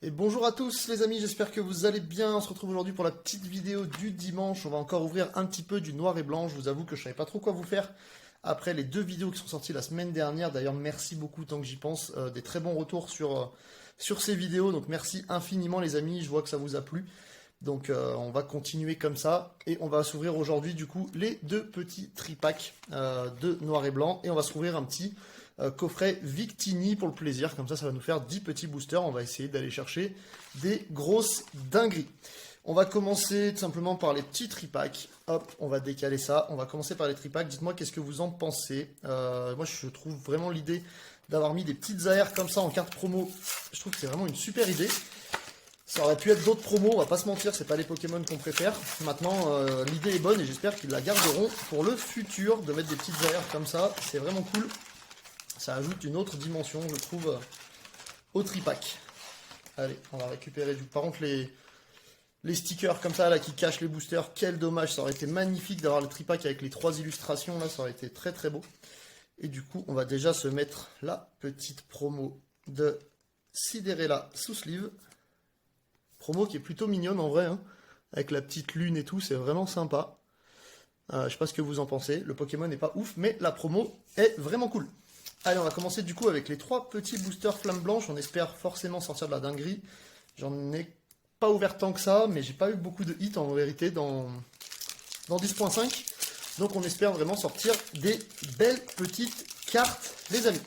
Et bonjour à tous les amis, j'espère que vous allez bien. On se retrouve aujourd'hui pour la petite vidéo du dimanche. On va encore ouvrir un petit peu du noir et blanc. Je vous avoue que je savais pas trop quoi vous faire après les deux vidéos qui sont sorties la semaine dernière. D'ailleurs, merci beaucoup tant que j'y pense. Des très bons retours sur ces vidéos. Donc merci infiniment les amis, je vois que ça vous a plu. Donc on va continuer comme ça. Et on va s'ouvrir aujourd'hui du coup les deux petits tripacks de noir et blanc. Et on va s'ouvrir un petit coffret Victini pour le plaisir, comme ça va nous faire 10 petits boosters, on va essayer d'aller chercher des grosses dingueries. On va commencer tout simplement par les petits tripacks, hop, on va décaler ça, on va commencer par les tripacks, dites-moi qu'est-ce que vous en pensez. Moi je trouve vraiment l'idée d'avoir mis des petites AR comme ça en carte promo, je trouve que c'est vraiment une super idée. Ça aurait pu être d'autres promos, on va pas se mentir, c'est pas les Pokémon qu'on préfère. Maintenant, l'idée est bonne et j'espère qu'ils la garderont pour le futur, de mettre des petites AR comme ça, c'est vraiment cool. Ça ajoute une autre dimension, je trouve, au tripack. Allez, on va récupérer du... Par contre, les stickers comme ça, là, qui cachent les boosters, quel dommage. Ça aurait été magnifique d'avoir le tripack avec les trois illustrations, là, ça aurait été très très beau. Et du coup, on va déjà se mettre la petite promo de Cinderella sous sleeve. Promo qui est plutôt mignonne en vrai, hein, avec la petite lune et tout, c'est vraiment sympa. Je sais pas ce que vous en pensez, le Pokémon n'est pas ouf, mais la promo est vraiment cool. Allez, on va commencer du coup avec les trois petits boosters flamme blanche. On espère forcément sortir de la dinguerie. J'en ai pas ouvert tant que ça, mais j'ai pas eu beaucoup de hits en vérité dans 10.5. Donc on espère vraiment sortir des belles petites cartes, les amis.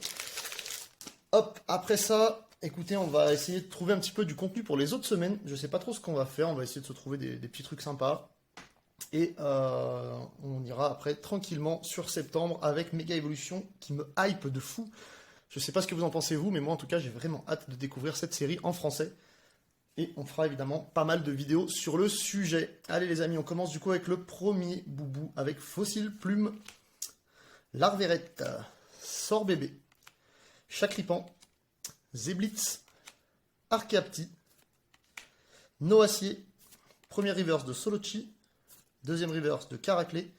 Hop, après ça, écoutez, on va essayer de trouver un petit peu du contenu pour les autres semaines. Je sais pas trop ce qu'on va faire, on va essayer de se trouver des petits trucs sympas. Et on ira après tranquillement sur septembre avec Méga Evolution qui me hype de fou. Je sais pas ce que vous en pensez vous, mais moi en tout cas j'ai vraiment hâte de découvrir cette série en français. Et on fera évidemment pas mal de vidéos sur le sujet. Allez les amis, on commence du coup avec le premier boubou avec Fossile Plume, Larverette, Sorbébé, Chakripan, Zeblitz, Archeapti, Noacier, premier reverse de Solochi, deuxième reverse de Caraclé,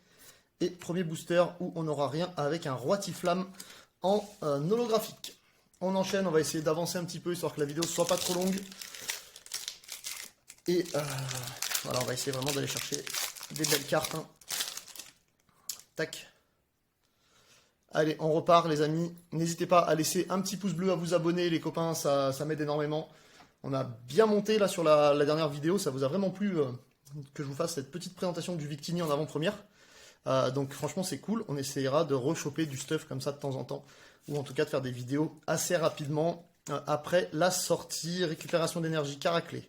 et premier booster où on n'aura rien avec un Roitiflamme en holographique. On enchaîne, on va essayer d'avancer un petit peu histoire que la vidéo soit pas trop longue. Et voilà, on va essayer vraiment d'aller chercher des belles cartes. Hein. Tac. Allez, on repart les amis. N'hésitez pas à laisser un petit pouce bleu, à vous abonner les copains, ça m'aide énormément. On a bien monté là sur la dernière vidéo, ça vous a vraiment plu que je vous fasse cette petite présentation du Victini en avant-première. Donc franchement c'est cool, on essayera de rechoper du stuff comme ça de temps en temps, ou en tout cas de faire des vidéos assez rapidement après la sortie. Récupération d'énergie Caraclé.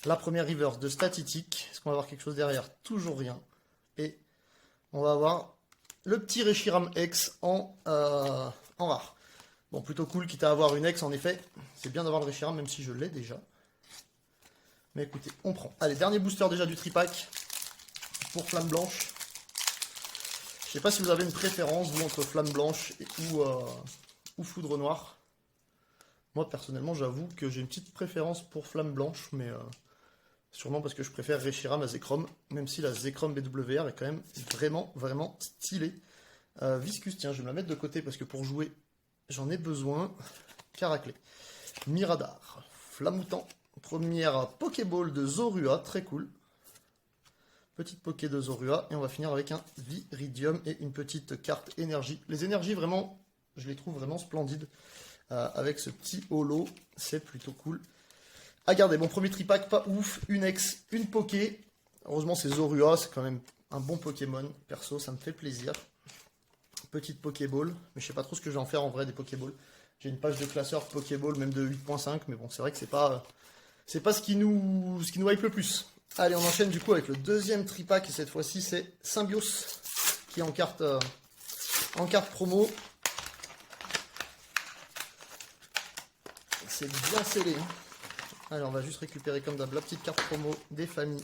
La première reverse de Statitique. Est-ce qu'on va avoir quelque chose derrière? Toujours rien. Et on va avoir le petit Reshiram X en rare. Bon, plutôt cool, quitte à avoir une X en effet. C'est bien d'avoir le Reshiram, même si je l'ai déjà. Mais écoutez, on prend. Allez, dernier booster déjà du tripack pour Flamme Blanche. Je sais pas si vous avez une préférence, vous, entre Flamme Blanche ou Foudre Noire. Moi, personnellement, j'avoue que j'ai une petite préférence pour Flamme Blanche, mais sûrement parce que je préfère Reshiram à Zekrom, même si la Zekrom BWR est quand même vraiment, vraiment stylée. Viscus, tiens, je vais me la mettre de côté parce que pour jouer, j'en ai besoin. Caraclé. Miradar. Flamoutant. Première Pokéball de Zorua, très cool. Petite Poké de Zorua. Et on va finir avec un Viridium et une petite carte énergie. Les énergies, vraiment, je les trouve vraiment splendides. Avec ce petit holo, c'est plutôt cool. Ah, regardez, mon premier tripack, pas ouf. Une X, une Poké. Heureusement, c'est Zorua, c'est quand même un bon Pokémon. Perso, ça me fait plaisir. Petite Pokéball. Mais je sais pas trop ce que je vais en faire en vrai des Pokéballs. J'ai une page de classeur Pokéball, même de 8.5. Mais bon, c'est vrai que c'est pas ce qui nous hype le plus. Allez, on enchaîne du coup avec le deuxième tripack. Et cette fois-ci, c'est Symbios qui est en carte promo. C'est bien scellé. Hein. Allez, on va juste récupérer comme d'hab la petite carte promo des familles.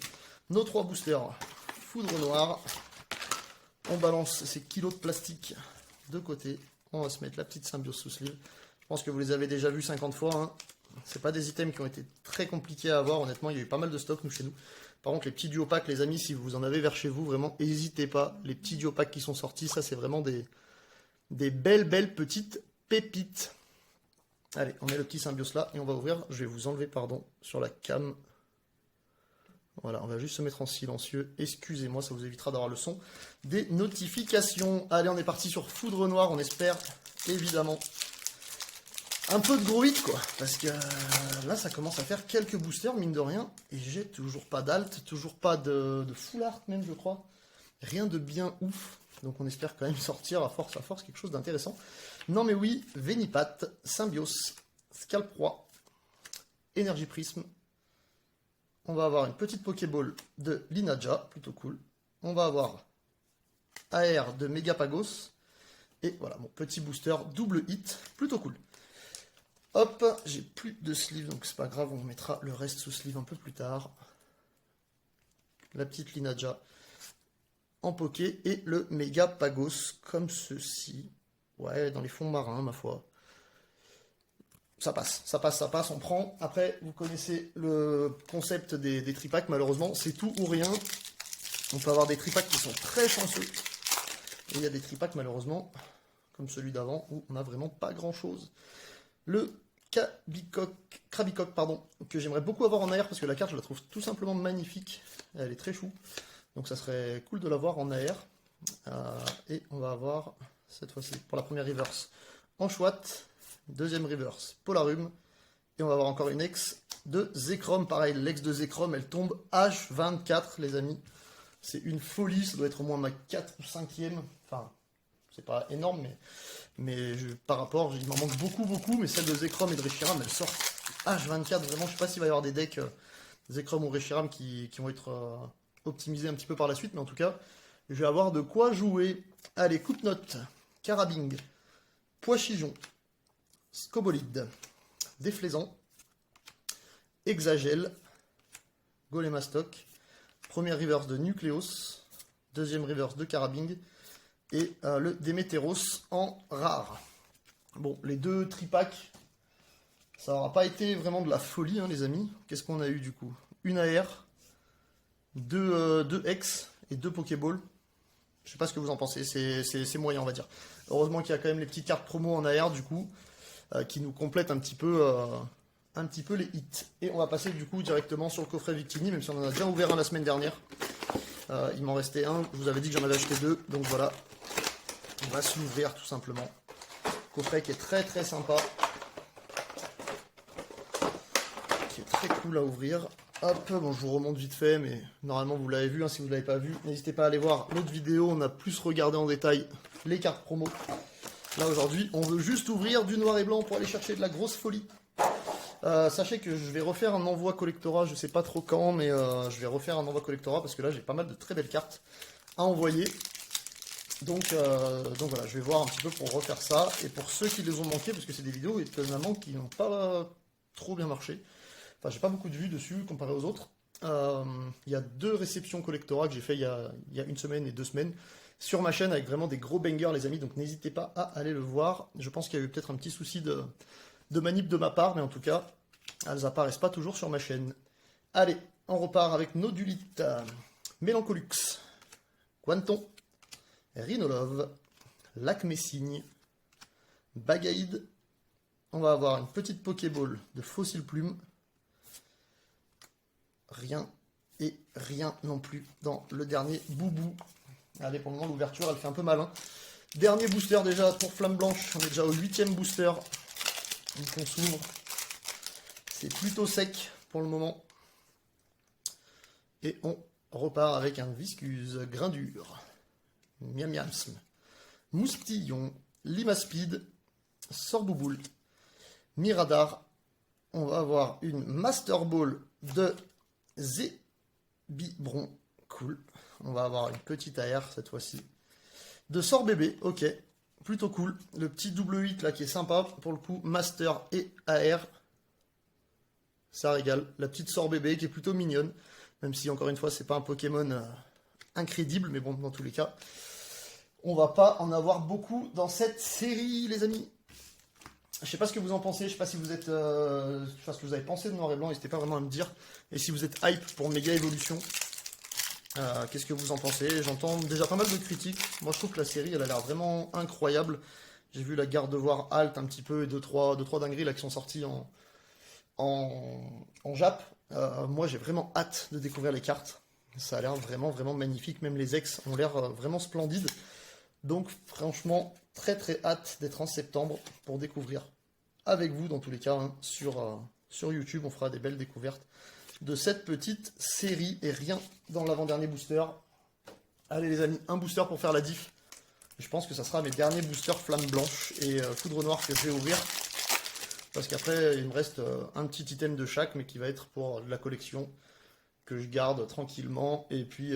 Nos trois boosters. Foudre Noire. On balance ces kilos de plastique de côté. On va se mettre la petite Symbiose sous sleeve. Je pense que vous les avez déjà vus 50 fois. Hein. C'est pas des items qui ont été très compliqués à avoir. Honnêtement, il y a eu pas mal de stocks nous chez nous. Par contre, les petits duopacks, les amis, si vous en avez vers chez vous, vraiment, n'hésitez pas. Les petits duopacks qui sont sortis, ça, c'est vraiment des belles petites pépites. Allez, on met le petit Symbios là et on va ouvrir. Je vais vous enlever, pardon, sur la cam. Voilà, on va juste se mettre en silencieux. Excusez-moi, ça vous évitera d'avoir le son des notifications. Allez, on est parti sur Foudre Noire. On espère, évidemment, un peu de gros hit, quoi. Parce que là, ça commence à faire quelques boosters, mine de rien. Et j'ai toujours pas d'alt, toujours pas de full art, même, je crois. Rien de bien ouf. Donc on espère quand même sortir à force quelque chose d'intéressant. Non mais oui, Venipat, Symbios, Scalp Roi, Énergie Prisme. On va avoir une petite Pokéball de Linaja, plutôt cool. On va avoir AR de Megapagos. Et voilà, mon petit booster double hit, plutôt cool. Hop, j'ai plus de sleeve, donc c'est pas grave, on mettra le reste sous sleeve un peu plus tard. La petite Linaja en poké et le Megapagos comme ceci. Ouais, dans les fonds marins, ma foi. Ça passe, on prend. Après, vous connaissez le concept des tripacks, malheureusement, c'est tout ou rien. On peut avoir des tripacks qui sont très chanceux. Et il y a des tripacks, malheureusement, comme celui d'avant, où on n'a vraiment pas grand-chose. Le Krabicock, pardon, que j'aimerais beaucoup avoir en AR, parce que la carte, je la trouve tout simplement magnifique. Elle est très chou. Donc ça serait cool de l'avoir en AR. Et on va avoir, cette fois-ci, pour la première reverse, Anchouette, deuxième reverse, Polarum, et on va avoir encore une ex de Zekrom. Pareil, l'ex de Zekrom, elle tombe H24, les amis. C'est une folie, ça doit être au moins ma 4 ou 5e. Enfin, c'est pas énorme, mais par rapport, il m'en manque beaucoup, mais celle de Zekrom et de Reshiram, elle sort H24. Vraiment, je sais pas s'il va y avoir des decks Zekrom ou Reshiram qui vont être optimisé un petit peu par la suite, mais en tout cas, je vais avoir de quoi jouer. Allez, coupe-note, Carabing, Pois-Chigeon, Scobolide, Déflaisant, Exagel, Golemastoc, première reverse de Nucleos, deuxième reverse de Carabing, et le Démétéros en rare. Bon, les deux tripacks, ça n'aura pas été vraiment de la folie, hein, les amis. Qu'est-ce qu'on a eu du coup? Une AR, deux X et deux Pokéball. Je sais pas ce que vous en pensez, c'est moyen, on va dire. Heureusement qu'il y a quand même les petites cartes promo en AR, du coup, qui nous complètent un petit peu les hits. Et on va passer du coup directement sur le coffret Victini, même si on en a déjà ouvert un la semaine dernière. Il m'en restait un, je vous avais dit que j'en avais acheté deux, donc voilà. On va se l'ouvrir tout simplement. Coffret qui est très très sympa. Qui est très cool à ouvrir. Hop, bon, je vous remonte vite fait, mais normalement vous l'avez vu, hein, si vous ne l'avez pas vu, n'hésitez pas à aller voir l'autre vidéo, on a plus regardé en détail les cartes promo. Là aujourd'hui, on veut juste ouvrir du noir et blanc pour aller chercher de la grosse folie. Sachez que je vais refaire un envoi collectora, je sais pas trop quand, mais je vais refaire un envoi collectora parce que là j'ai pas mal de très belles cartes à envoyer. Donc voilà, je vais voir un petit peu pour refaire ça. Et pour ceux qui les ont manqués, parce que c'est des vidéos étonnamment qui n'ont pas trop bien marché. Enfin, j'ai pas beaucoup de vues dessus comparé aux autres. Il y a 2 réceptions collectora que j'ai fait il y a une semaine et 2 semaines sur ma chaîne avec vraiment des gros bangers, les amis. Donc n'hésitez pas à aller le voir. Je pense qu'il y a eu peut-être un petit souci de manip de ma part, mais en tout cas, elles apparaissent pas toujours sur ma chaîne. Allez, on repart avec Nodulite, Mélancolux, Quanton, Rhinolove, Lac-Messigne, Bagaïde. On va avoir une petite Pokéball de Fossile Plume. Rien et rien non plus dans le dernier boubou. Allez, pour le moment, l'ouverture, elle fait un peu malin. Dernier booster déjà pour Flamme Blanche. On est déjà au 8e booster. Donc on s'ouvre. C'est plutôt sec pour le moment. Et on repart avec un Viscuse, Grindure, Miam Miamsm, Moustillon, Limaspeed, Sorbouboule, Miradar. On va avoir une Master Ball de Zébibron, cool. On va avoir une petite AR cette fois-ci. De Sorbébé, ok, plutôt cool. Le petit double 8 là qui est sympa, pour le coup, Master et AR. Ça régale. La petite Sorbébé qui est plutôt mignonne, même si encore une fois c'est pas un Pokémon incrédible, mais bon, dans tous les cas, on va pas en avoir beaucoup dans cette série, les amis. Je sais pas ce que vous en pensez, je sais pas si vous êtes, je sais pas ce que vous avez pensé de Noir et Blanc, n'hésitez pas vraiment à me dire. Et si vous êtes hype pour Méga Évolution, qu'est-ce que vous en pensez? J'entends déjà pas mal de critiques. Moi je trouve que la série elle a l'air vraiment incroyable. J'ai vu la Gardevoir Alt un petit peu et deux trois dingueries là qui sont sorties en Jap. Moi, j'ai vraiment hâte de découvrir les cartes. Ça a l'air vraiment magnifique. Même les ex ont l'air vraiment splendides. Donc, franchement, très hâte d'être en septembre pour découvrir avec vous, dans tous les cas, hein, sur YouTube. On fera des belles découvertes de cette petite série. Et rien dans l'avant-dernier booster. Allez, les amis, un booster pour faire la diff. Je pense que ça sera mes derniers boosters Flamme Blanche et Foudre Noire que je vais ouvrir. Parce qu'après, il me reste un petit item de chaque, mais qui va être pour la collection, que je garde tranquillement, et puis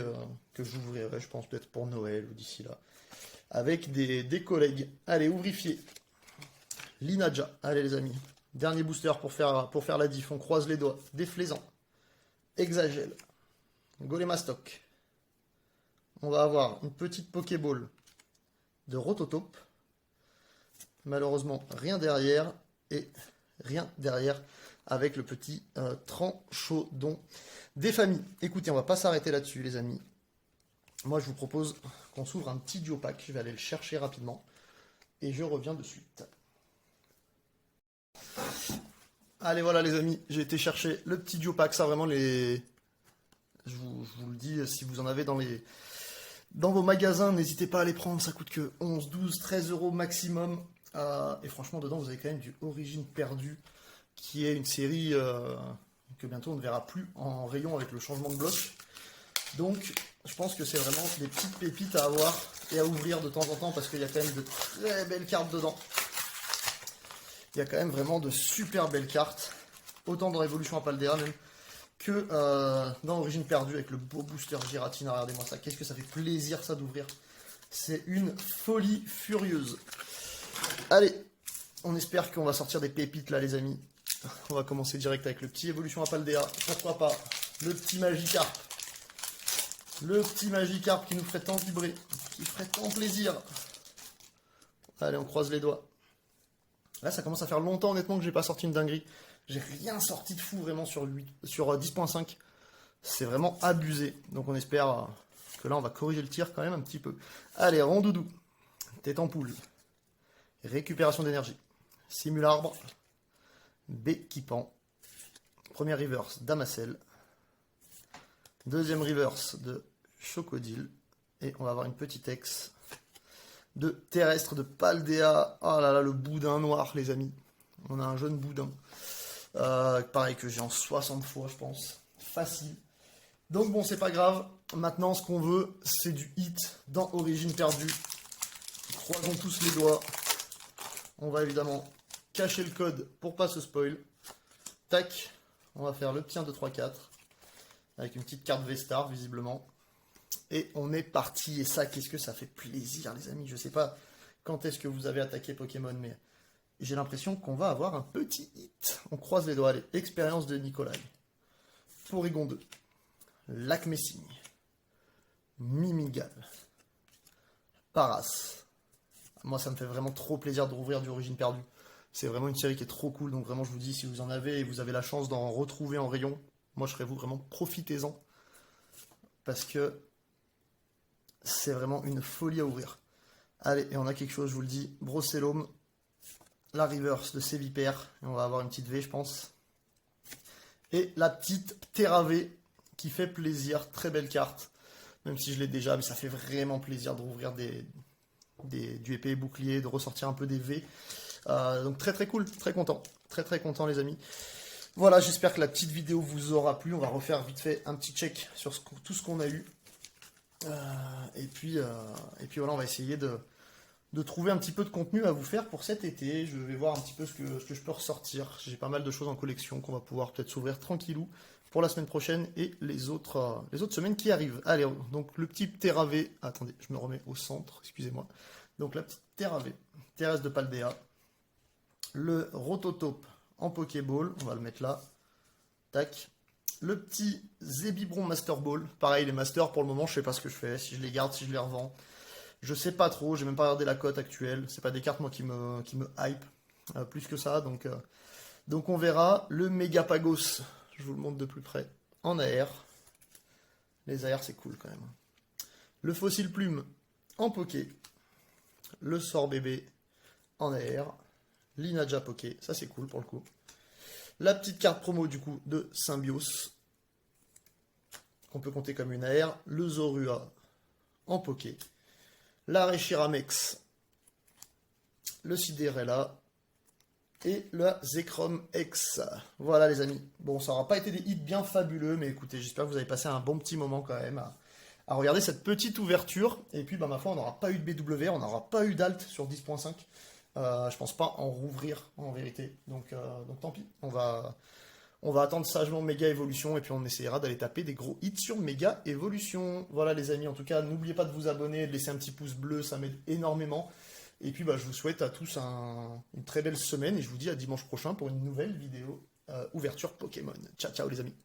que j'ouvrirai, je pense, peut-être pour Noël ou d'ici là, avec des collègues. Allez, ouvrifier. Linaja. Allez, les amis. Dernier booster pour faire la diff. On croise les doigts. Déflaisant. Exagel. Golemastok. On va avoir une petite Pokéball de Rototope. Malheureusement, rien derrière. Et rien derrière avec le petit Tranchodon des familles. Écoutez, on va pas s'arrêter là-dessus, les amis. Moi, je vous propose qu'on s'ouvre un petit duo pack. Je vais aller le chercher rapidement. Et je reviens de suite. Allez, voilà, les amis. J'ai été chercher le petit duo pack. Ça, vraiment, je vous le dis, si vous en avez dans vos magasins, n'hésitez pas à les prendre. Ça coûte que 11, 12, 13 euros maximum. Et franchement, dedans, vous avez quand même du Origine Perdue, qui est une série que bientôt on ne verra plus en rayon avec le changement de bloc. Donc, je pense que c'est vraiment des petites pépites à avoir et à ouvrir de temps en temps, parce qu'il y a quand même de très belles cartes dedans. Il y a quand même vraiment de super belles cartes, autant dans Révolution à Paldea même, que dans Origine Perdue avec le beau booster Giratina. Regardez-moi ça, qu'est-ce que ça fait plaisir ça d'ouvrir. C'est une folie furieuse. Allez, on espère qu'on va sortir des pépites là, les amis. On va commencer direct avec le petit Évolution à Paldea. Pourquoi pas le petit Magikarp. Le petit Magikarp qui nous ferait tant vibrer, qui ferait tant plaisir. Allez, on croise les doigts. Là, ça commence à faire longtemps, honnêtement, que j'ai pas sorti une dinguerie. J'ai rien sorti de fou vraiment sur 10.5. C'est vraiment abusé. Donc on espère que là, on va corriger le tir quand même un petit peu. Allez, Rondoudou. Tête en poule. Récupération d'énergie. Simularbre. Béquipant. Première reverse d'Amacel. Deuxième reverse de Chocodile. Et on va avoir une petite ex de Terrestre de Paldea. Oh là là, le boudin noir, les amis. On a un jeune boudin. Pareil que j'ai en 60 fois, je pense. Facile. Donc bon, c'est pas grave. Maintenant, ce qu'on veut, c'est du hit dans Origine Perdue. Croisons tous les doigts. On va évidemment cacher le code pour pas se spoil. Tac. On va faire le petit 1, 2, 3, 4. Avec une petite carte V-Star, visiblement. Et on est parti. Et ça, qu'est-ce que ça fait plaisir, les amis. Je sais pas quand est-ce que vous avez attaqué Pokémon, mais j'ai l'impression qu'on va avoir un petit hit. On croise les doigts. Allez, expérience de Nikolai. Porygon 2. Lac Messigne. Mimigal. Paras. Moi, ça me fait vraiment trop plaisir de rouvrir du Origine Perdue. C'est vraiment une série qui est trop cool. Donc vraiment, je vous dis, si vous en avez et vous avez la chance d'en retrouver en rayon, moi, je serais vous, vraiment profitez-en. Parce que c'est vraiment une folie à ouvrir. Allez, et on a quelque chose, je vous le dis. Brocellum. La reverse de Sévipère. Et on va avoir une petite V, je pense. Et la petite Terravé qui fait plaisir. Très belle carte. Même si je l'ai déjà, mais ça fait vraiment plaisir de rouvrir du épée et bouclier, de ressortir un peu des V. Donc très cool, très content. Très content, les amis. Voilà, j'espère que la petite vidéo vous aura plu. On va refaire vite fait un petit check sur tout ce qu'on a eu. Et puis voilà, on va essayer de trouver un petit peu de contenu à vous faire pour cet été. Je vais voir un petit peu ce que je peux ressortir. J'ai pas mal de choses en collection qu'on va pouvoir peut-être s'ouvrir tranquillou pour la semaine prochaine et les autres semaines qui arrivent. Allez, donc le petit Terravé. Attendez, je me remets au centre, excusez-moi. Donc la petite Terravé, Terrestre de Paldea. Le Rototope en Pokéball, on va le mettre là. Tac. Le petit Zébibron Master Ball. Pareil, les Masters, pour le moment, je sais pas ce que je fais. Si je les garde, si je les revends. Je sais pas trop, j'ai même pas regardé la cote actuelle. C'est pas des cartes, moi, qui me hype plus que ça. Donc on verra. Le Megapagos, je vous le montre de plus près. En AR. Les AR, c'est cool quand même. Le Fossile Plume en Poké. Le Sort Bébé. en AR. L'Inaja Poké, ça c'est cool pour le coup. La petite carte promo du coup de Symbios, qu'on peut compter comme une AR. Le Zorua en Poké. La Reshiram-X. Le Siderella. Et la Zekrom X. Voilà les amis. Bon, ça n'aura pas été des hits bien fabuleux, mais écoutez, j'espère que vous avez passé un bon petit moment quand même à regarder cette petite ouverture. Et puis, bah, ma foi, on n'aura pas eu de BW, on n'aura pas eu d'alt sur 10.5. Je pense pas en rouvrir en vérité. Donc tant pis. On va attendre sagement Méga Évolution et puis on essayera d'aller taper des gros hits sur Méga Évolution. Voilà les amis, en tout cas, n'oubliez pas de vous abonner, de laisser un petit pouce bleu, ça m'aide énormément. Et puis bah, je vous souhaite à tous une très belle semaine et je vous dis à dimanche prochain pour une nouvelle vidéo ouverture Pokémon. Ciao ciao les amis.